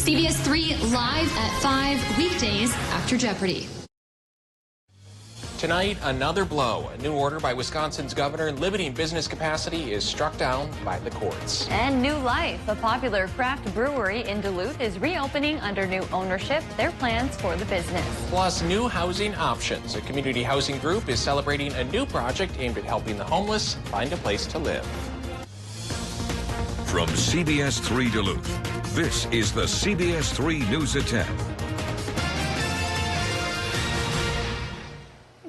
CBS3 live at 5 weekdays after Jeopardy. Tonight, another blow. A new order by Wisconsin's governor limiting business capacity is struck down by the courts. And New Life, a popular craft brewery in Duluth, is reopening under new ownership. Their plans for the business. Plus, new housing options. A community housing group is celebrating a new project aimed at helping the homeless find a place to live. From CBS3 Duluth, this is the CBS3 News at 10.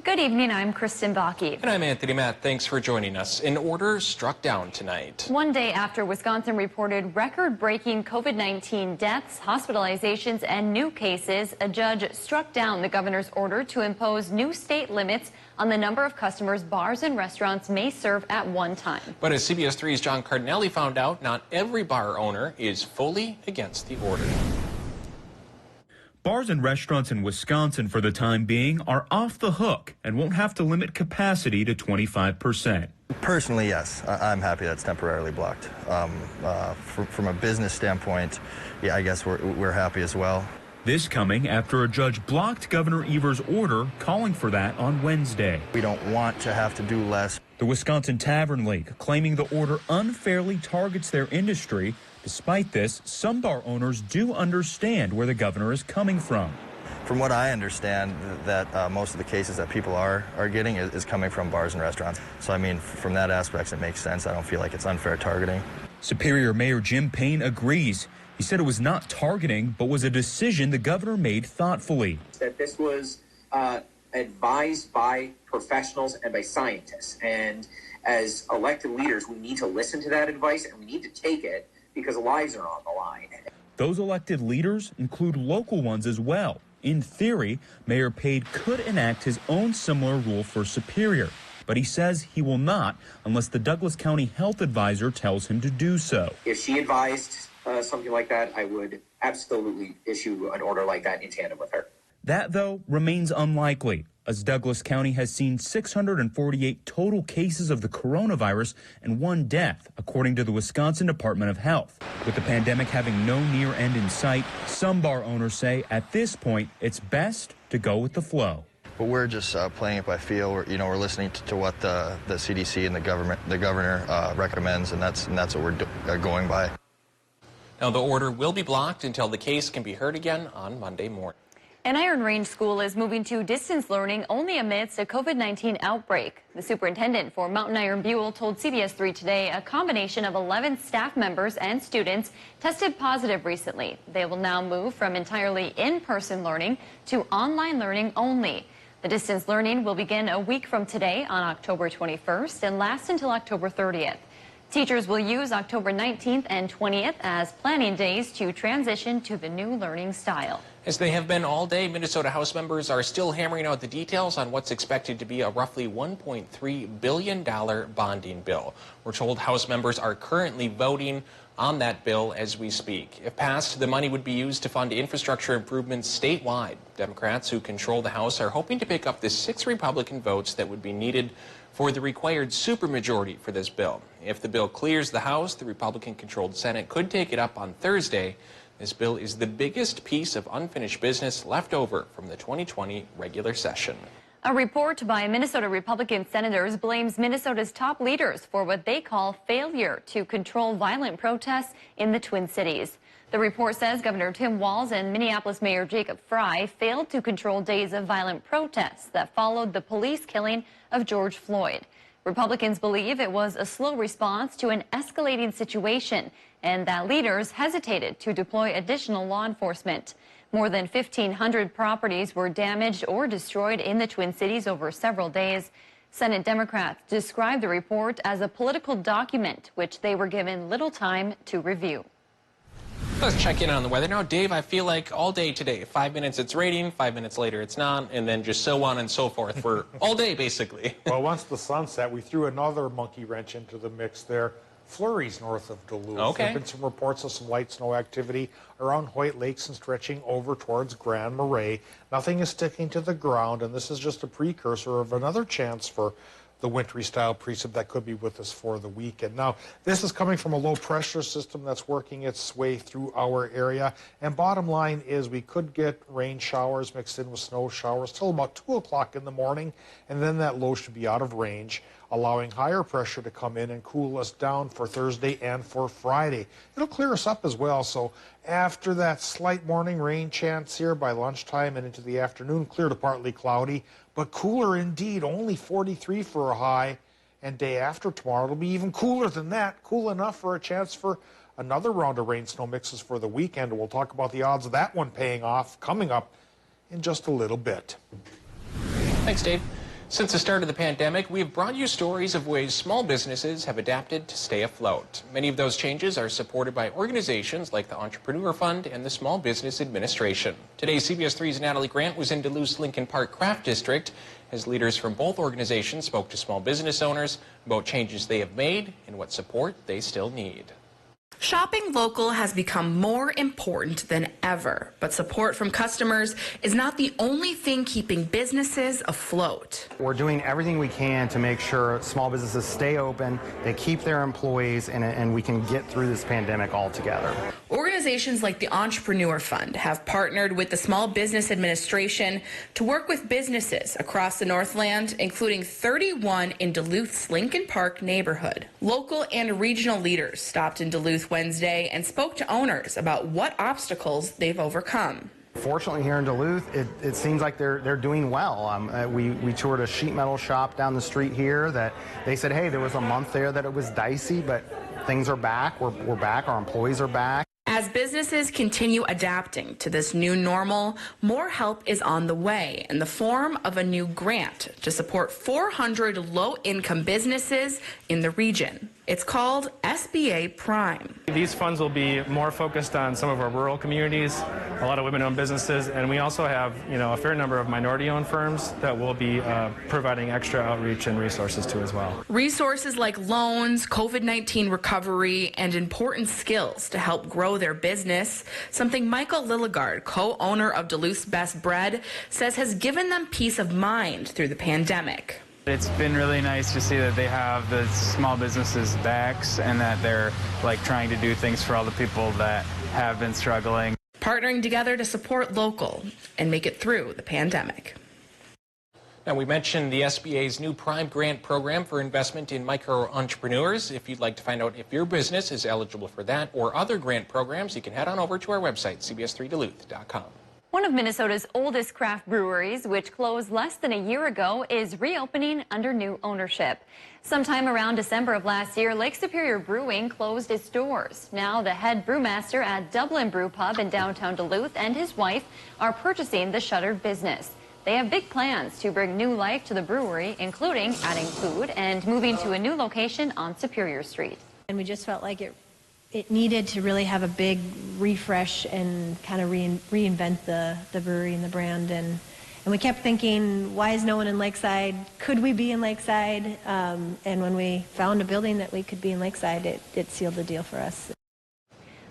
Good evening, I'm Kristen Bakke. And I'm Anthony Matt. Thanks for joining us. An order struck down tonight. One day after Wisconsin reported record-breaking COVID-19 deaths, hospitalizations, and new cases, a judge struck down the governor's order to impose new state limits on the number of customers bars and restaurants may serve at one time. But as CBS 3's John Cardinelli found out, not every bar owner is fully against the order. Bars and restaurants in Wisconsin, for the time being, are off the hook and won't have to limit capacity to 25%. Personally, yes. I'm happy that's temporarily blocked. From a business standpoint, yeah, I guess we're happy as well. This coming after a judge blocked Governor Evers' order calling for that on Wednesday. We don't want to have to do less. The Wisconsin Tavern League claiming the order unfairly targets their industry. Despite this, some bar owners do understand where the governor is coming from. From what I understand, that most of the cases that people are getting is coming from bars and restaurants. So, I mean, from that aspect, it makes sense. I don't feel like it's unfair targeting. Superior Mayor Jim Payne agrees. He said it was not targeting, but was a decision the governor made thoughtfully. That this was advised by professionals and by scientists. And as elected leaders, we need to listen to that advice and we need to take it, because lives are on the line. Those elected leaders include local ones as well. In theory, Mayor Payne could enact his own similar rule for Superior, but he says he will not unless the Douglas County Health Advisor tells him to do so. If she advised something like that, I would absolutely issue an order like that in tandem with her. That, though, remains unlikely, as Douglas County has seen 648 total cases of the coronavirus and one death, according to the Wisconsin Department of Health. With the pandemic having no near end in sight, some bar owners say at this point it's best to go with the flow. But we're just playing it by feel. We're listening to what the CDC and the governor recommends, and that's what we're going by. Now, the order will be blocked until the case can be heard again on Monday morning. An Iron Range school is moving to distance learning only amidst a COVID-19 outbreak. The superintendent for Mountain Iron Buell told CBS3 today a combination of 11 staff members and students tested positive recently. They will now move from entirely in-person learning to online learning only. The distance learning will begin a week from today on October 21st and last until October 30th. Teachers will use October 19th and 20th as planning days to transition to the new learning style. As they have been all day, Minnesota House members are still hammering out the details on what's expected to be a roughly $1.3 billion bonding bill. We're told House members are currently voting on that bill as we speak. If passed, the money would be used to fund infrastructure improvements statewide. Democrats who control the House are hoping to pick up the 6 Republican votes that would be needed for the required supermajority for this bill. If the bill clears the House, the Republican-controlled Senate could take it up on Thursday. This bill is the biggest piece of unfinished business left over from the 2020 regular session. A report by Minnesota Republican senators blames Minnesota's top leaders for what they call failure to control violent protests in the Twin Cities. The report says Governor Tim Walz and Minneapolis Mayor Jacob Frey failed to control days of violent protests that followed the police killing of George Floyd. Republicans believe it was a slow response to an escalating situation and that leaders hesitated to deploy additional law enforcement. More than 1,500 properties were damaged or destroyed in the Twin Cities over several days. Senate Democrats described the report as a political document, which they were given little time to review. Let's check in on the weather now. Dave, I feel like all day today, 5 minutes it's raining, 5 minutes later it's not, and then just so on and so forth for all day, basically. Well, once the sun set, we threw another monkey wrench into the mix there. Flurries north of Duluth. Okay. There have been some reports of some light snow activity around Hoyt Lakes and stretching over towards Grand Marais. Nothing is sticking to the ground, and this is just a precursor of another chance for the wintry style precip that could be with us for the weekend. Now, this is coming from a low pressure system that's working its way through our area. And bottom line is we could get rain showers mixed in with snow showers till about 2 o'clock in the morning. And then that low should be out of range, allowing higher pressure to come in and cool us down for Thursday and for Friday. It'll clear us up as well. So after that slight morning rain chance here by lunchtime and into the afternoon, clear to partly cloudy, but cooler indeed, only 43 for a high. And day after tomorrow, it'll be even cooler than that, cool enough for a chance for another round of rain snow mixes for the weekend. And we'll talk about the odds of that one paying off coming up in just a little bit. Thanks, Dave. Since the start of the pandemic, we have brought you stories of ways small businesses have adapted to stay afloat. Many of those changes are supported by organizations like the Entrepreneur Fund and the Small Business Administration. Today, CBS 3's Natalie Grant was in Duluth's Lincoln Park Craft District as leaders from both organizations spoke to small business owners about changes they have made and what support they still need. Shopping local has become more important than ever, but support from customers is not the only thing keeping businesses afloat. We're doing everything we can to make sure small businesses stay open, they keep their employees, and we can get through this pandemic all together. Organizations like the Entrepreneur Fund have partnered with the Small Business Administration to work with businesses across the Northland, including 31 in Duluth's Lincoln Park neighborhood. Local and regional leaders stopped in Duluth Wednesday and spoke to owners about what obstacles they've overcome. Fortunately, here in Duluth, it seems like they're doing well. We toured a sheet metal shop down the street here that they said, hey, there was a month there that it was dicey, but things are back. We're back. Our employees are back. As businesses continue adapting to this new normal, more help is on the way in the form of a new grant to support 400 low-income businesses in the region. It's called SBA Prime. These funds will be more focused on some of our rural communities, a lot of women-owned businesses, and we also have, a fair number of minority-owned firms that will be providing extra outreach and resources to as well. Resources like loans, COVID-19 recovery, and important skills to help grow their business, something Michael Lilligard, co-owner of Duluth's Best Bread, says has given them peace of mind through the pandemic. It's been really nice to see that they have the small businesses' backs and that they're trying to do things for all the people that have been struggling. Partnering together to support local and make it through the pandemic. Now, we mentioned the SBA's new Prime Grant program for investment in micro entrepreneurs. If you'd like to find out if your business is eligible for that or other grant programs, you can head on over to our website, cbs3duluth.com. One of Minnesota's oldest craft breweries, which closed less than a year ago, is reopening under new ownership. Sometime around December of last year, Lake Superior Brewing closed its doors. Now the head brewmaster at Dublin Brew Pub in downtown Duluth and his wife are purchasing the shuttered business. They have big plans to bring new life to the brewery, including adding food and moving to a new location on Superior Street. And we just felt like it needed to really have a big refresh and kind of reinvent the brewery and the brand. And we kept thinking, why is no one in Lakeside? Could we be in Lakeside? And when we found a building that we could be in Lakeside, it sealed the deal for us.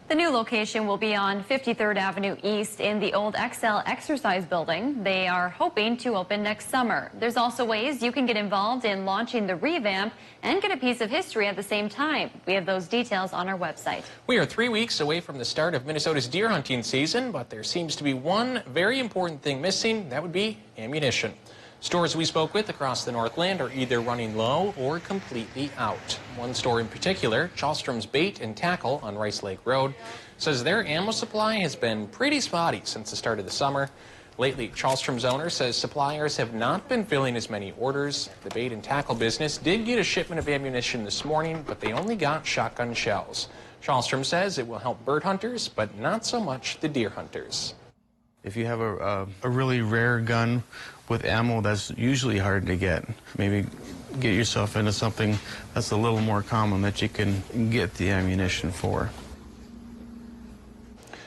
The new location will be on 53rd Avenue East in the old XL Exercise Building. They are hoping to open next summer. There's also ways you can get involved in launching the revamp and get a piece of history at the same time. We have those details on our website. We are 3 weeks away from the start of Minnesota's deer hunting season, but there seems to be one very important thing missing. That would be ammunition. Stores we spoke with across the Northland are either running low or completely out. One store in particular, Charlstrom's Bait and Tackle on Rice Lake Road, says their ammo supply has been pretty spotty since the start of the summer. Lately, Charlstrom's owner says suppliers have not been filling as many orders. The Bait and Tackle business did get a shipment of ammunition this morning, but they only got shotgun shells. Charlstrom says it will help bird hunters, but not so much the deer hunters. If you have a really rare gun with ammo, that's usually hard to get. Maybe get yourself into something that's a little more common that you can get the ammunition for.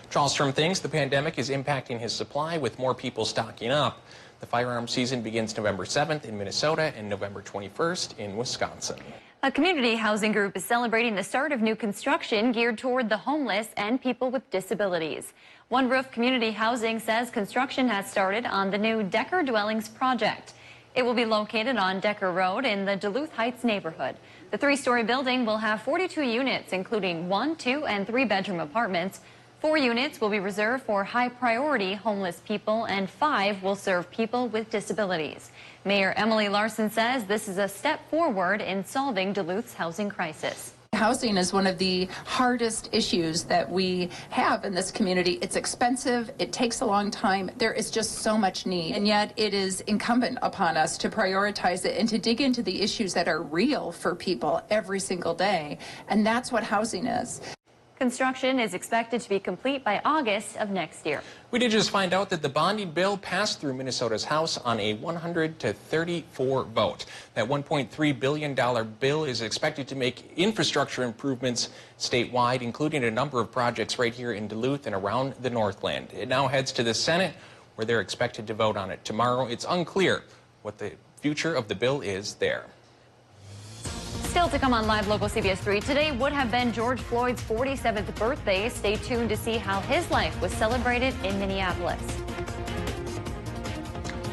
Charlstrom thinks the pandemic is impacting his supply with more people stocking up. The firearm season begins November 7th in Minnesota and November 21st in Wisconsin. A community housing group is celebrating the start of new construction geared toward the homeless and people with disabilities. One Roof Community Housing says construction has started on the new Decker Dwellings project. It will be located on Decker Road in the Duluth Heights neighborhood. The 3-story building will have 42 units, including 1, 2, and 3-bedroom apartments. 4 units will be reserved for high-priority homeless people, and 5 will serve people with disabilities. Mayor Emily Larson says this is a step forward in solving Duluth's housing crisis. Housing is one of the hardest issues that we have in this community. It's expensive, it takes a long time, there is just so much need, and yet it is incumbent upon us to prioritize it and to dig into the issues that are real for people every single day, and that's what housing is. Construction is expected to be complete by August of next year. We did just find out that the bonding bill passed through Minnesota's House on a 100-34 vote. That $1.3 billion bill is expected to make infrastructure improvements statewide, including a number of projects right here in Duluth and around the Northland. It now heads to the Senate, where they're expected to vote on it tomorrow. It's unclear what the future of the bill is there. Still to come on Live Local CBS 3, today would have been George Floyd's 47th birthday. Stay tuned to see how his life was celebrated in Minneapolis.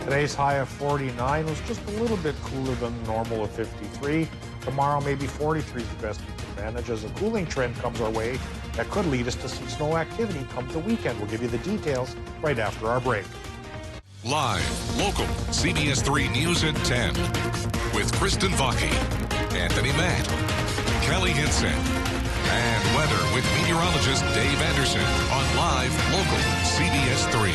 Today's high of 49 was just a little bit cooler than normal of 53. Tomorrow, maybe 43 is the best we can manage as a cooling trend comes our way that could lead us to some snow activity come the weekend. We'll give you the details right after our break. Live, local, CBS 3 News at 10 with Kristen Vaki, Anthony Matt, Kelly Hinson, and weather with meteorologist Dave Anderson on Live, local, CBS 3.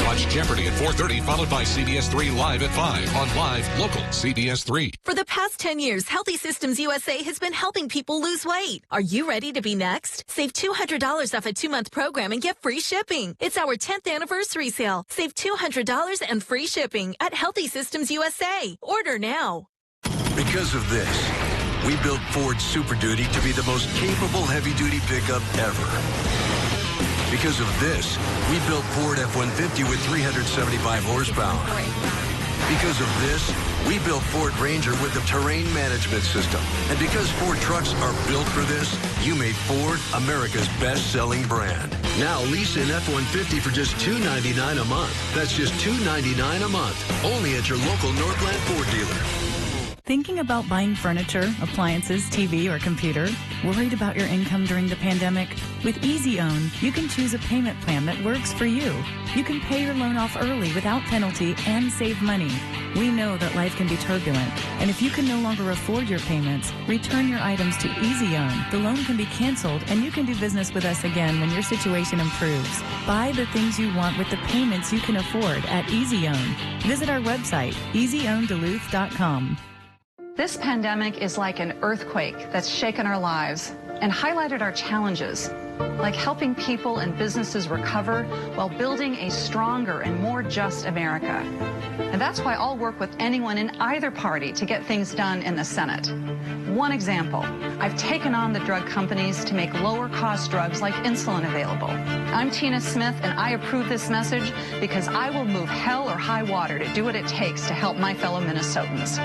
Watch Jeopardy at 4:30, followed by CBS 3 Live at 5 on Live, local, CBS 3. For the past 10 years, Healthy Systems USA has been helping people lose weight. Are you ready to be next? Save $200 off a 2-month program and get free shipping. It's our 10th anniversary sale. Save $200 and free shipping at Healthy Systems USA. Order now. Because of this, we built Ford Super Duty to be the most capable heavy-duty pickup ever. Because of this, we built Ford F-150 with 375 horsepower. Because of this, we built Ford Ranger with the terrain management system. And because Ford trucks are built for this, you made Ford America's best-selling brand. Now lease an F-150 for just $299 a month. That's just $299 a month. Only at your local Northland Ford dealer. Thinking about buying furniture, appliances, TV, or computer? Worried about your income during the pandemic? With EasyOwn, you can choose a payment plan that works for you. You can pay your loan off early without penalty and save money. We know that life can be turbulent, and if you can no longer afford your payments, return your items to EasyOwn. The loan can be canceled, and you can do business with us again when your situation improves. Buy the things you want with the payments you can afford at EasyOwn. Visit our website, EasyOwnDuluth.com. This pandemic is like an earthquake that's shaken our lives and highlighted our challenges, like helping people and businesses recover while building a stronger and more just America. And that's why I'll work with anyone in either party to get things done in the Senate. One example, I've taken on the drug companies to make lower-cost drugs like insulin available. I'm Tina Smith, and I approve this message because I will move hell or high water to do what it takes to help my fellow Minnesotans.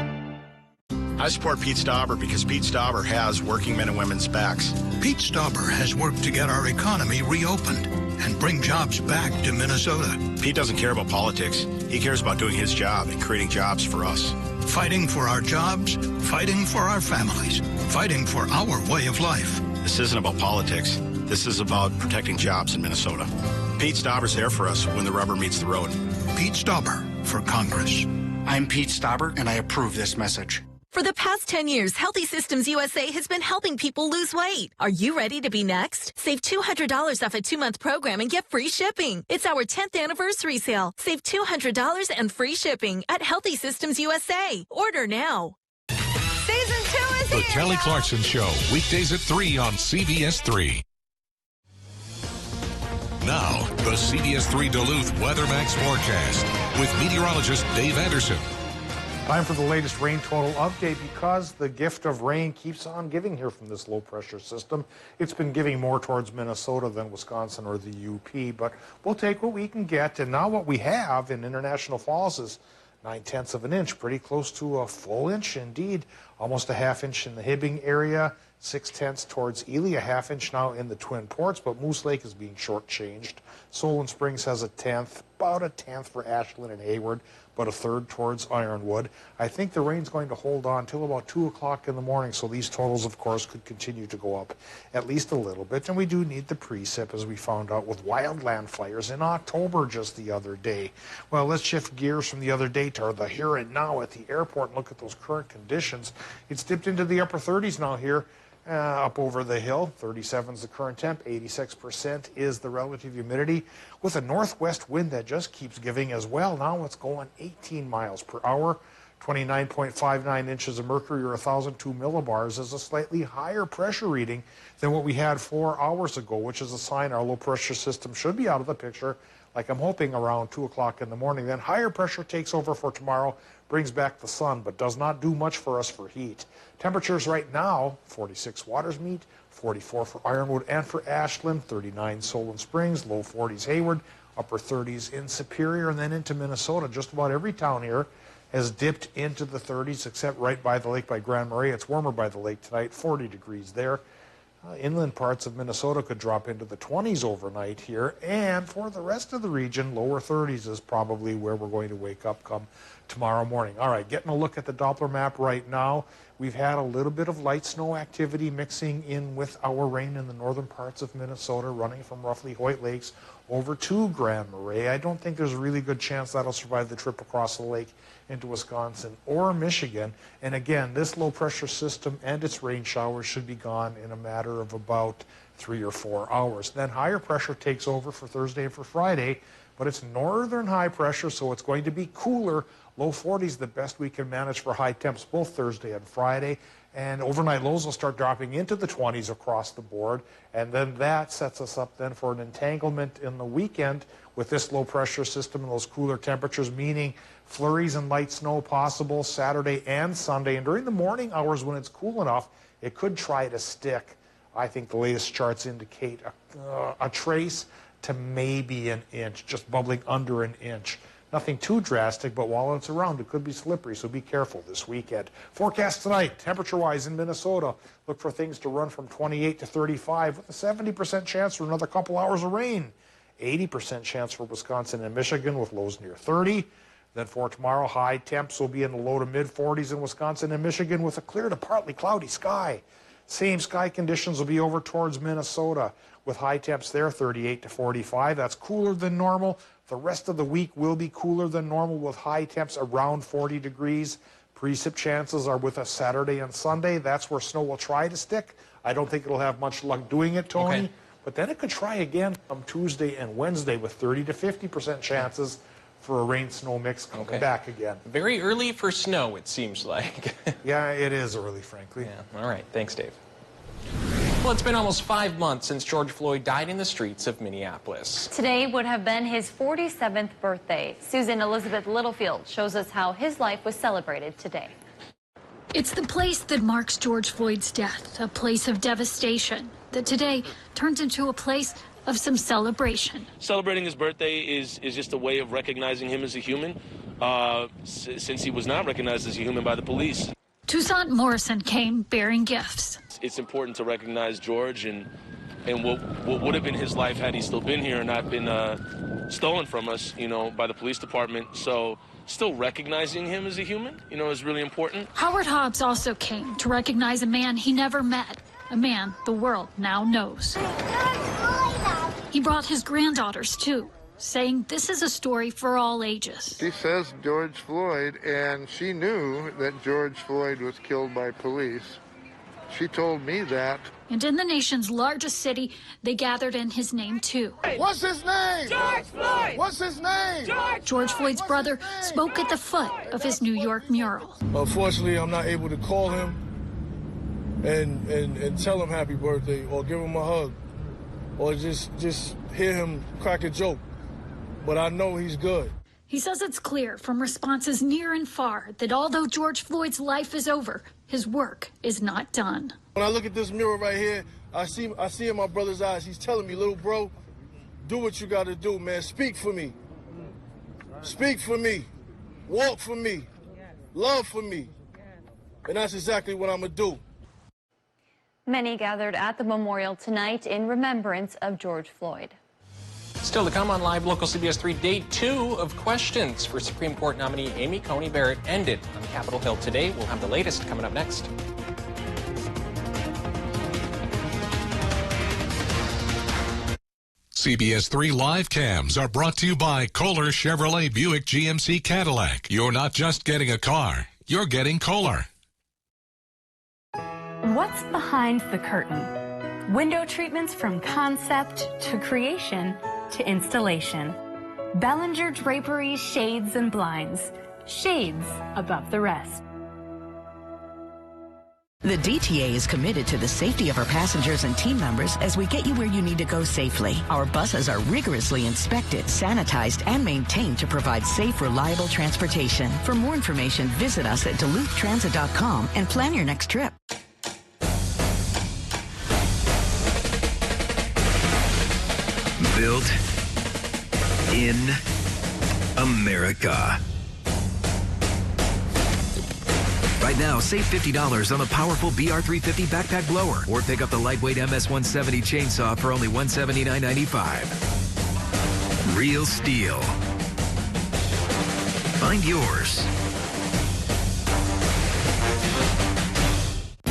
I support Pete Stauber because Pete Stauber has working men and women's backs. Pete Stauber has worked to get our economy reopened and bring jobs back to Minnesota. Pete doesn't care about politics. He cares about doing his job and creating jobs for us. Fighting for our jobs, fighting for our families, fighting for our way of life. This isn't about politics. This is about protecting jobs in Minnesota. Pete Stauber's there for us when the rubber meets the road. Pete Stauber for Congress. I'm Pete Stauber, and I approve this message. For the past 10 years, Healthy Systems USA has been helping people lose weight. Are you ready to be next? Save $200 off a 2-month program and get free shipping. It's our 10th anniversary sale. Save $200 and free shipping at Healthy Systems USA. Order now. Season 2 is here. The Kelly Clarkson Show, weekdays at 3 on CBS 3. Now, the CBS 3 Duluth Weather Max forecast with meteorologist Dave Anderson. Time for the latest rain total update because the gift of rain keeps on giving here from this low pressure system. It's been giving more towards Minnesota than Wisconsin or the UP, but we'll take what we can get. And now what we have in International Falls is 9/10 of an inch, pretty close to a full inch indeed. Almost a half inch in the Hibbing area, 6/10 towards Ely, a half inch now in the Twin Ports, but Moose Lake is being shortchanged. Solon Springs has a 1/10. about a tenth for Ashland and Hayward, but a third towards Ironwood. I think the rain's going to hold on till about 2 o'clock in the morning, so these totals, of course, could continue to go up at least a little bit. And we do need the precip, as we found out with wildland fires in October just the other day. Well, let's shift gears from the other day to the here and now at the airport and look at those current conditions. It's dipped into the upper 30s now here. Up over the hill, 37 is the current temp, 86% is the relative humidity, with a northwest wind that just keeps giving as well. Now it's going 18 miles per hour, 29.59 inches of mercury or 1,002 millibars is a slightly higher pressure reading than what we had 4 hours ago, which is a sign our low pressure system should be out of the picture, like I'm hoping around 2 o'clock in the morning. Then higher pressure takes over for tomorrow, brings back the sun, but does not do much for us for heat. Temperatures right now, 46 Watersmeet, 44 for Ironwood and for Ashland, 39 Solon Springs, low 40s Hayward, upper 30s in Superior, and then into Minnesota. Just about every town here has dipped into the 30s except right by the lake by Grand Marais. It's warmer by the lake tonight, 40 degrees there. Inland parts of Minnesota could drop into the 20s overnight here, and for the rest of the region, lower 30s is probably where we're going to wake up come tomorrow morning. All right, getting a look at the Doppler map right now. We've had a little bit of light snow activity mixing in with our rain in the northern parts of Minnesota, running from roughly Hoyt Lakes over to Grand Marais. I don't think there's a really good chance that'll survive the trip across the lake into Wisconsin or Michigan. And again, this low pressure system and its rain showers should be gone in a matter of about 3 or 4 hours. Then higher pressure takes over for Thursday and for Friday, but it's northern high pressure, so it's going to be cooler. Low 40s the best we can manage for high temps both Thursday and Friday. And overnight lows will start dropping into the 20s across the board. And then that sets us up then for an entanglement in the weekend with this low pressure system and those cooler temperatures, meaning flurries and light snow possible Saturday and Sunday. And during the morning hours when it's cool enough, it could try to stick. I think the latest charts indicate a trace to maybe an inch, just bubbling under an inch. Nothing too drastic, but while it's around, it could be slippery, so be careful this weekend. Forecast tonight, temperature-wise in Minnesota, look for things to run from 28 to 35 with a 70% chance for another couple hours of rain. 80% chance for Wisconsin and Michigan with lows near 30. Then for tomorrow, high temps will be in the low to mid-40s in Wisconsin and Michigan with a clear to partly cloudy sky. Same sky conditions will be over towards Minnesota with high temps there, 38 to 45. That's cooler than normal. The rest of the week will be cooler than normal with high temps around 40 degrees. Precip chances are with us Saturday and Sunday. That's where snow will try to stick. I don't think it'll have much luck doing it, Tony. Okay. But then it could try again on Tuesday and Wednesday with 30 to 50% chances for a rain-snow mix coming back again. Very early for snow, it seems like. Yeah, it is early, frankly. Yeah. All right. Thanks, Dave. Well, it's been almost 5 months since George Floyd died in the streets of Minneapolis. Today would have been his 47th birthday. Susan Elizabeth Littlefield shows us how his life was celebrated today. It's the place that marks George Floyd's death, a place of devastation that today turns into a place of some celebration. Celebrating his birthday is just a way of recognizing him as a human, since he was not recognized as a human by the police. Toussaint Morrison came bearing gifts. It's important to recognize George and what would have been his life had he still been here and not been stolen from us, by the police department. So still recognizing him as a human, is really important. Howard Hobbs also came to recognize a man he never met, a man the world now knows. He brought his granddaughters, too, saying this is a story for all ages. She says George Floyd, and she knew that George Floyd was killed by police. She told me that. And in the nation's largest city, they gathered in his name, too. What's his name? George Floyd! What's his name? George Floyd's brother spoke at the foot of his New York mural. Unfortunately, I'm not able to call him and tell him happy birthday or give him a hug or just hear him crack a joke. But I know he's good. He says it's clear from responses near and far that although George Floyd's life is over, his work is not done. When I look at this mirror right here, I see in my brother's eyes, he's telling me, little bro, do what you got to do, man. Speak for me. Speak for me. Walk for me. Love for me. And that's exactly what I'm going to do. Many gathered at the memorial tonight in remembrance of George Floyd. Still to come on Live Local CBS 3, day 2 of questions for Supreme Court nominee Amy Coney Barrett ended on Capitol Hill today. We'll have the latest coming up next. CBS 3 live cams are brought to you by Kohler Chevrolet Buick GMC Cadillac. You're not just getting a car, you're getting Kohler. What's behind the curtain? Window treatments from concept to creation to installation. Bellinger Draperies, Shades and Blinds. Shades above the rest. The DTA is committed to the safety of our passengers and team members as we get you where you need to go safely. Our buses are rigorously inspected, sanitized, and maintained to provide safe, reliable transportation. For more information, visit us at DuluthTransit.com and plan your next trip. Built in America. Right now, save $50 on the powerful BR350 backpack blower, or pick up the lightweight MS170 chainsaw for only $179.95. Real steel. Find yours.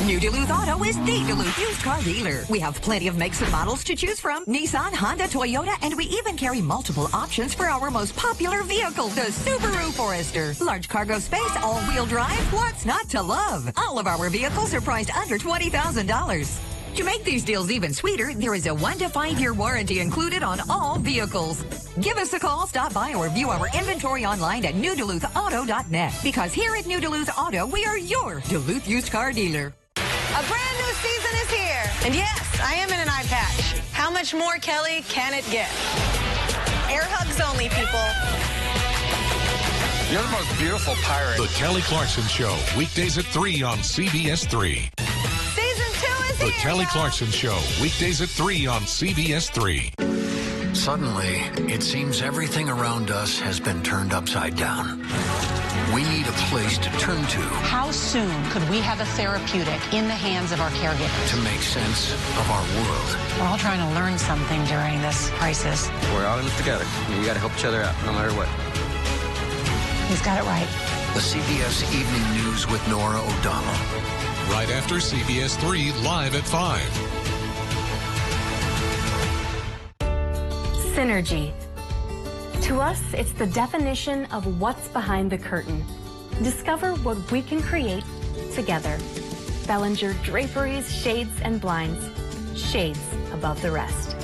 New Duluth Auto is the Duluth used car dealer. We have plenty of makes and models to choose from. Nissan, Honda, Toyota, and we even carry multiple options for our most popular vehicle, the Subaru Forester. Large cargo space, all-wheel drive, what's not to love? All of our vehicles are priced under $20,000. To make these deals even sweeter, there is a 1 to 5 year warranty included on all vehicles. Give us a call, stop by, or view our inventory online at newduluthauto.net. Because here at New Duluth Auto, we are your Duluth used car dealer. A brand new season is here. And yes, I am in an eye patch. How much more, Kelly, can it get? Air hugs only, people. You're the most beautiful pirate. The Kelly Clarkson Show, weekdays at 3 on CBS 3. Season 2 is here. The Kelly Clarkson Show, weekdays at 3 on CBS 3. Suddenly, it seems everything around us has been turned upside down. We need a place to turn to. How soon could we have a therapeutic in the hands of our caregivers? To make sense of our world. We're all trying to learn something during this crisis. We're all in this together. You got to help each other out, no matter what. He's got it right. The CBS Evening News with Nora O'Donnell. Right after CBS 3, live at 5. Synergy. To us, it's the definition of what's behind the curtain. Discover what we can create together. Bellinger Draperies, Shades and Blinds. Shades above the rest.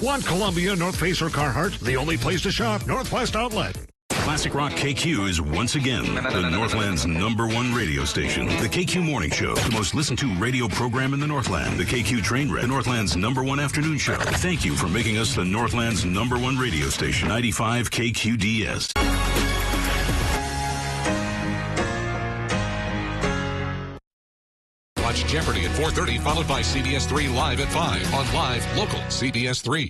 Want Columbia, North Face, or Carhartt? The only place to shop, Northwest Outlet. Classic Rock KQ is once again the Northland's #1 radio station. The KQ Morning Show, the most listened to radio program in the Northland. The KQ Train Wreck, the Northland's #1 afternoon show. Thank you for making us the Northland's #1 radio station. 95 KQDS. Watch Jeopardy at 4:30, followed by CBS 3 live at 5 on Live Local CBS 3.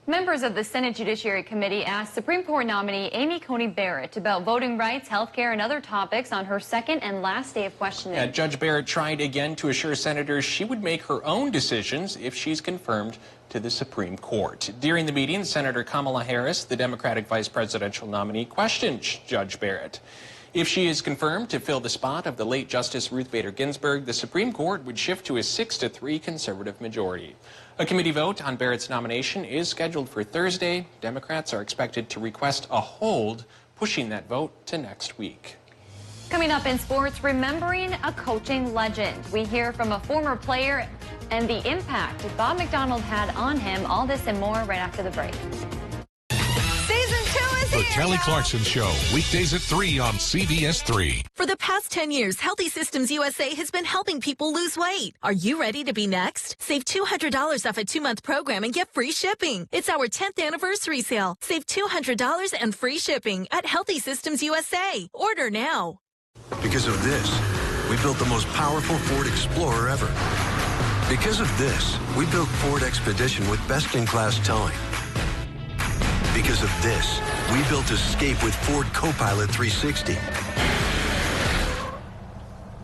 Members of the Senate Judiciary Committee asked Supreme Court nominee Amy Coney Barrett about voting rights, health care, and other topics on her second and last day of questioning. Judge Barrett tried again to assure senators she would make her own decisions if she's confirmed to the Supreme Court. During the meeting, Senator Kamala Harris, the Democratic vice presidential nominee, questioned Judge Barrett. If she is confirmed to fill the spot of the late Justice Ruth Bader Ginsburg, the Supreme Court would shift to a 6-3 conservative majority. A committee vote on Barrett's nomination is scheduled for Thursday. Democrats are expected to request a hold, pushing that vote to next week. Coming up in sports, remembering a coaching legend. We hear from a former player and the impact Bob McDonald had on him. All this and more right after the break. The Kelly Clarkson Show, weekdays at 3 on CBS 3. For the past 10 years, Healthy Systems USA has been helping people lose weight. Are you ready to be next? Save $200 off a 2-month program and get free shipping. It's our 10th anniversary sale. Save $200 and free shipping at Healthy Systems USA. Order now. Because of this, we built the most powerful Ford Explorer ever. Because of this, we built Ford Expedition with best-in-class towing. Because of this, we built Escape with Ford Copilot 360.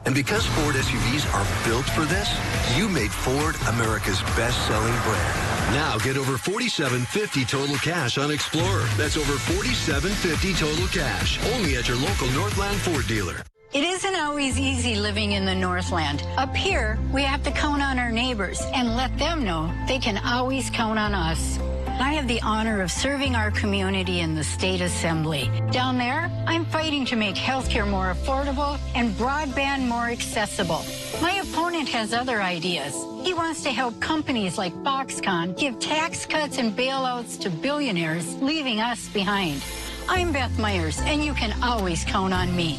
And because Ford SUVs are built for this, you made Ford America's best-selling brand. Now get over $47.50 total cash on Explorer. That's over $47.50 total cash. Only at your local Northland Ford dealer. It isn't always easy living in the Northland. Up here, we have to count on our neighbors and let them know they can always count on us. I have the honor of serving our community in the state assembly. Down there, I'm fighting to make healthcare more affordable and broadband more accessible. My opponent has other ideas. He wants to help companies like Foxconn give tax cuts and bailouts to billionaires, leaving us behind. I'm Beth Myers, and you can always count on me.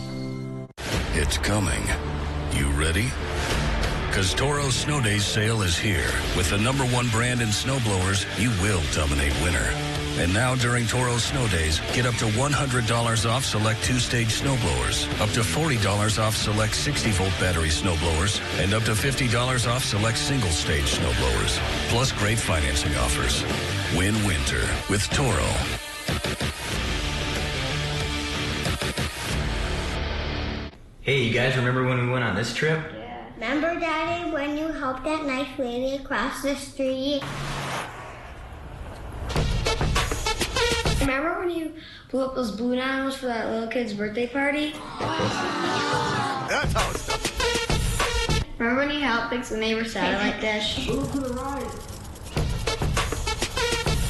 It's coming. You ready? Because Toro's Snow Days sale is here. With the #1 brand in snowblowers, you will dominate winter. And now during Toro's Snow Days, get up to $100 off select 2-stage snowblowers, up to $40 off select 60-volt battery snowblowers, and up to $50 off select single-stage snowblowers. Plus great financing offers. Win winter with Toro. Hey, you guys remember when we went on this trip? Yeah. Remember, Daddy, when you helped that nice lady across the street? Remember when you blew up those balloon animals for that little kid's birthday party? That's how it's done. Remember when you helped fix the neighbor's satellite dish?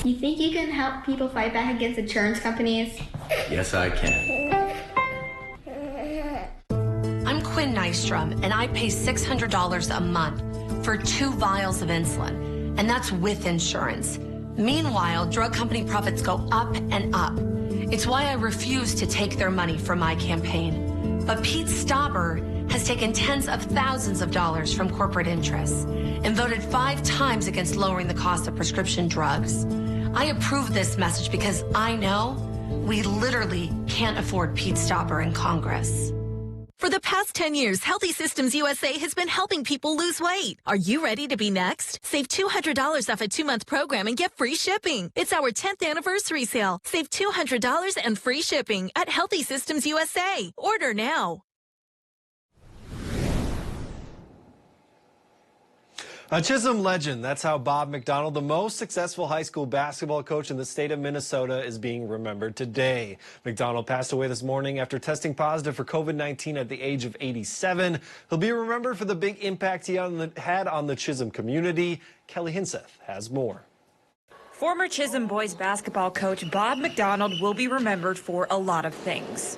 You think you can help people fight back against insurance companies? Yes, I can. I'm Quinn Nystrom, and I pay $600 a month for 2 vials of insulin, and that's with insurance. Meanwhile, drug company profits go up and up. It's why I refuse to take their money for my campaign. But Pete Stauber has taken tens of thousands of dollars from corporate interests and voted 5 times against lowering the cost of prescription drugs. I approve this message because I know we literally can't afford Pete Stauber in Congress. For the past 10 years, Healthy Systems USA has been helping people lose weight. Are you ready to be next? Save $200 off a 2-month program and get free shipping. It's our 10th anniversary sale. Save $200 and free shipping at Healthy Systems USA. Order now. A Chisholm legend. That's how Bob McDonald, the most successful high school basketball coach in the state of Minnesota, is being remembered today. McDonald passed away this morning after testing positive for COVID-19 at the age of 87. He'll be remembered for the big impact he had on the Chisholm community. Kelly Hinseth has more. Former Chisholm boys basketball coach Bob McDonald will be remembered for a lot of things.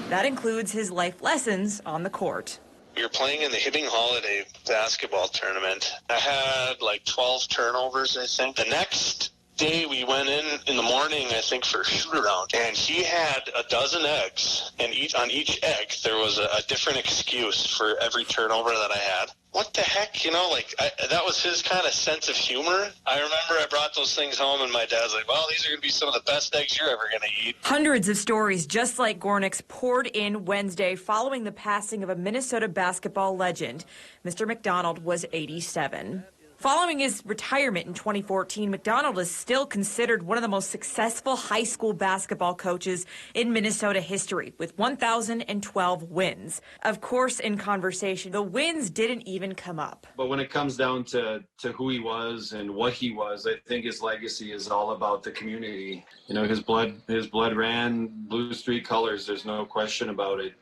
That includes his life lessons on the court. You're playing in the Hibbing Holiday basketball tournament. I had like 12 turnovers, I think. The next day we went in the morning, I think, for a shoot-around, and he had a dozen eggs, and on each egg there was a different excuse for every turnover that I had. What the heck, you know, like, that was his kind of sense of humor. I remember I brought those things home, and my dad's like, well, these are going to be some of the best eggs you're ever going to eat. Hundreds of stories just like Gornick's poured in Wednesday following the passing of a Minnesota basketball legend. Mr. McDonald was 87. Following his retirement in 2014, McDonald is still considered one of the most successful high school basketball coaches in Minnesota history, with 1,012 wins. Of course, in conversation, the wins didn't even come up. But when it comes down to who he was and what he was, I think his legacy is all about the community. You know, his blood ran Blue Street colors. There's no question about it.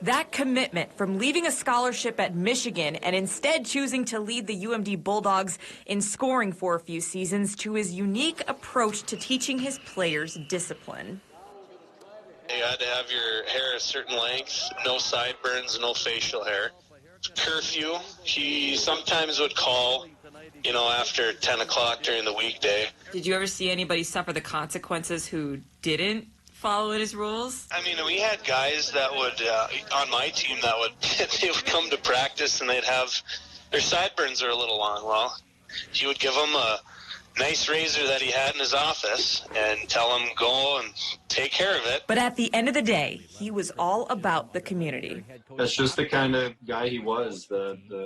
That commitment, from leaving a scholarship at Michigan and instead choosing to lead the UMD Bulldogs in scoring for a few seasons, to his unique approach to teaching his players discipline. You had to have your hair a certain length, no sideburns, no facial hair. Curfew, he sometimes would call, you know, after 10 o'clock during the weekday. Did you ever see anybody suffer the consequences who didn't follow his rules? I mean, we had guys that would, on my team, they would come to practice and they'd have, their sideburns are a little long. Well, he would give them a nice razor that he had in his office and tell them, go and take care of it. But at the end of the day, he was all about the community. That's just the kind of guy he was,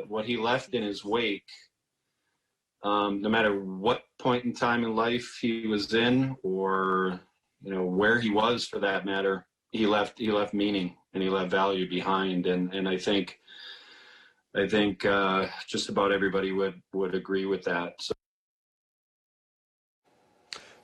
what he left in his wake. No matter what point in time in life he was in, or you know, where he was for that matter, he left meaning and he left value behind. And I think just about everybody would agree with that. So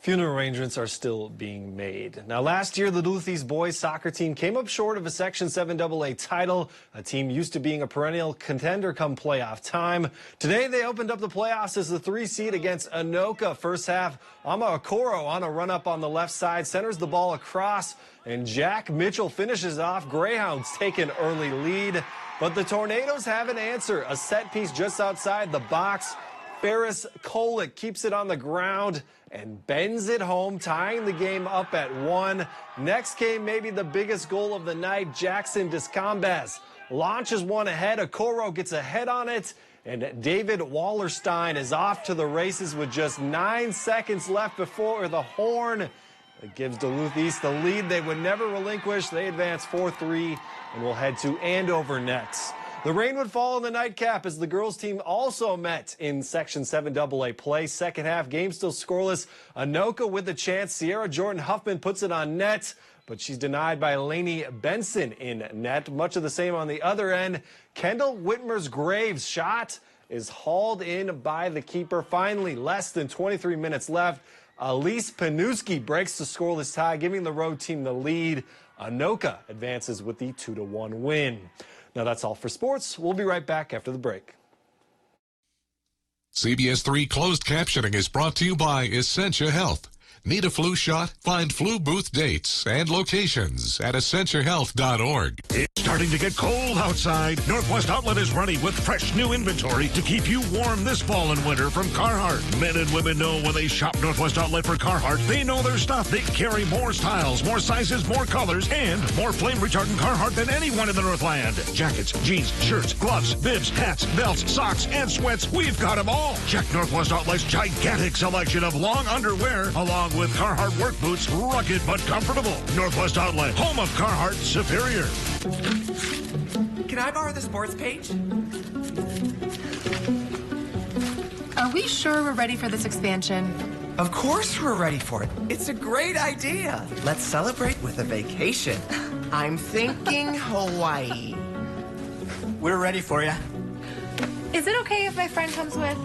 Funeral arrangements are still being made. Now, last year, the Duluth East boys soccer team came up short of a Section 7 AA title, a team used to being a perennial contender come playoff time. Today, they opened up the playoffs as the 3 seed against Anoka. First half, Ama Okoro on a run-up on the left side, centers the ball across, and Jack Mitchell finishes off. Greyhounds take an early lead, but the Tornadoes have an answer. A set piece just outside the box. Ferris Kolick keeps it on the ground and bends it home, tying the game up at 1. Next came maybe the biggest goal of the night. Jackson Discombes launches one ahead. Okoro gets a head on it, and David Wallerstein is off to the races with just 9 seconds left before the horn. It gives Duluth East the lead they would never relinquish. They advance 4-3 and will head to Andover next. The rain would fall in the nightcap as the girls team also met in Section 7 AA play. Second half, game still scoreless. Anoka with the chance. Sierra Jordan Huffman puts it on net, but she's denied by Lainey Benson in net. Much of the same on the other end. Kendall Whitmer's Graves shot is hauled in by the keeper. Finally, less than 23 minutes left. Elise Panuski breaks the scoreless tie, giving the road team the lead. Anoka advances with the 2-1 win. Now that's all for sports. We'll be right back after the break. CBS3 closed captioning is brought to you by Essentia Health. Need a flu shot? Find flu booth dates and locations at essentiahealth.org. It's starting to get cold outside. Northwest Outlet is ready with fresh new inventory to keep you warm this fall and winter from Carhartt. Men and women know when they shop Northwest Outlet for Carhartt, they know their stuff. They carry more styles, more sizes, more colors, and more flame-retardant Carhartt than anyone in the Northland. Jackets, jeans, shirts, gloves, bibs, hats, belts, socks, and sweats. We've got them all. Check Northwest Outlet's gigantic selection of long underwear, along with Carhartt work boots, rugged but comfortable. Northwest Outlet, home of Carhartt Superior. Can I borrow the sports page? Are we sure we're ready for this expansion? Of course we're ready for it. It's a great idea. Let's celebrate with a vacation. I'm thinking Hawaii. We're ready for you. Is it okay if my friend comes with?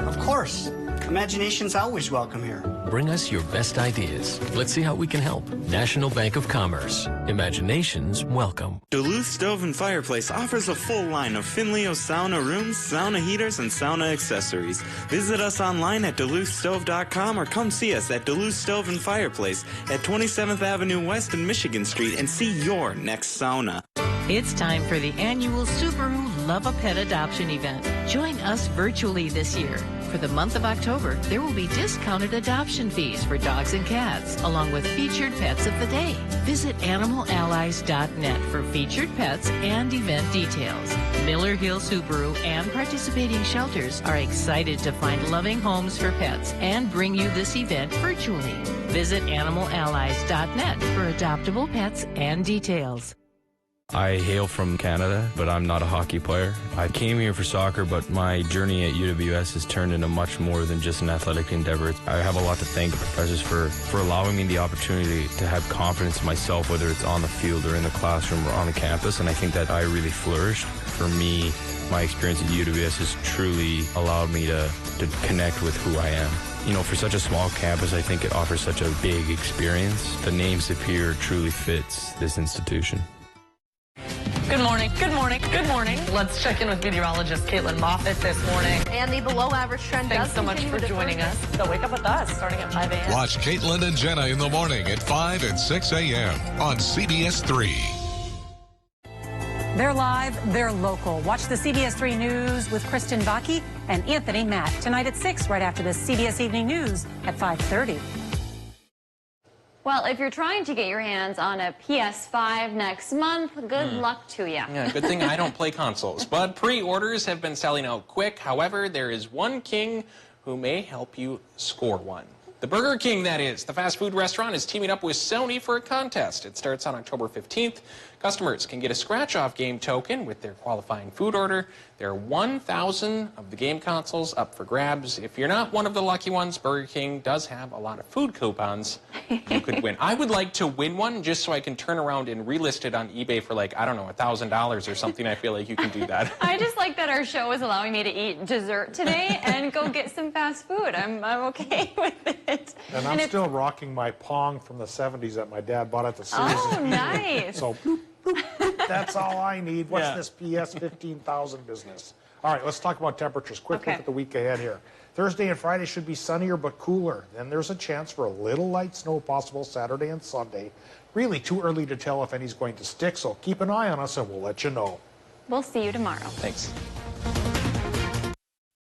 Of course. Imagination's always welcome here. Bring us your best ideas. Let's see how we can help. National Bank of Commerce. Imagination's welcome. Duluth Stove and Fireplace offers a full line of Finleo sauna rooms, sauna heaters, and sauna accessories. Visit us online at duluthstove.com or come see us at Duluth Stove and Fireplace at 27th Avenue West and Michigan Street and see your next sauna. It's time for the annual Subaru Love a Pet adoption event. Join us virtually this year. For the month of October, there will be discounted adoption fees for dogs and cats, along with featured pets of the day. Visit animalallies.net for featured pets and event details. Miller Hill Subaru and participating shelters are excited to find loving homes for pets and bring you this event virtually. Visit animalallies.net for adoptable pets and details. I hail from Canada, but I'm not a hockey player. I came here for soccer, but my journey at UWS has turned into much more than just an athletic endeavor. I have a lot to thank the professors for allowing me the opportunity to have confidence in myself, whether it's on the field or in the classroom or on the campus, and I think that I really flourished. For me, my experience at UWS has truly allowed me to connect with who I am. You know, for such a small campus, I think it offers such a big experience. The name Superior truly fits this institution. Good morning. Good morning. Good morning. Let's check in with meteorologist Caitlin Moffitt this morning. And the below average trend Thanks so much for joining us. So wake up with us starting at 5 a.m. Watch Caitlin and Jenna in the morning at 5 and 6 a.m. on CBS3. They're live, they're local. Watch the CBS3 News with Kristen Vaki and Anthony Matt tonight at 6, right after the CBS Evening News at 5:30. Well, if you're trying to get your hands on a PS5 next month, good luck to you. Yeah, good thing I don't play consoles. But pre-orders have been selling out quick. However, there is one king who may help you score one. The Burger King, that is. The fast food restaurant is teaming up with Sony for a contest. It starts on October 15th. Customers can get a scratch-off game token with their qualifying food order. There are 1,000 of the game consoles up for grabs. If you're not one of the lucky ones, Burger King does have a lot of food coupons you could win. I would like to win one just so I can turn around and relist it on eBay for, like, I don't know, $1,000 or something. I feel like you can do that. I just like that our show is allowing me to eat dessert today and go get some fast food. I'm okay with it. it. And I'm still rocking my Pong from the 70s that my dad bought at the Sears. Oh, nice. So bloop, bloop, bloop, that's all I need. What's Yeah. this PS 15,000 business? All right, let's talk about temperatures. Quick look at the week ahead here. Thursday and Friday should be sunnier but cooler. Then there's a chance for a little light snow possible Saturday and Sunday. Really too early to tell if any's going to stick, so keep an eye on us and we'll let you know. We'll see you tomorrow. Thanks.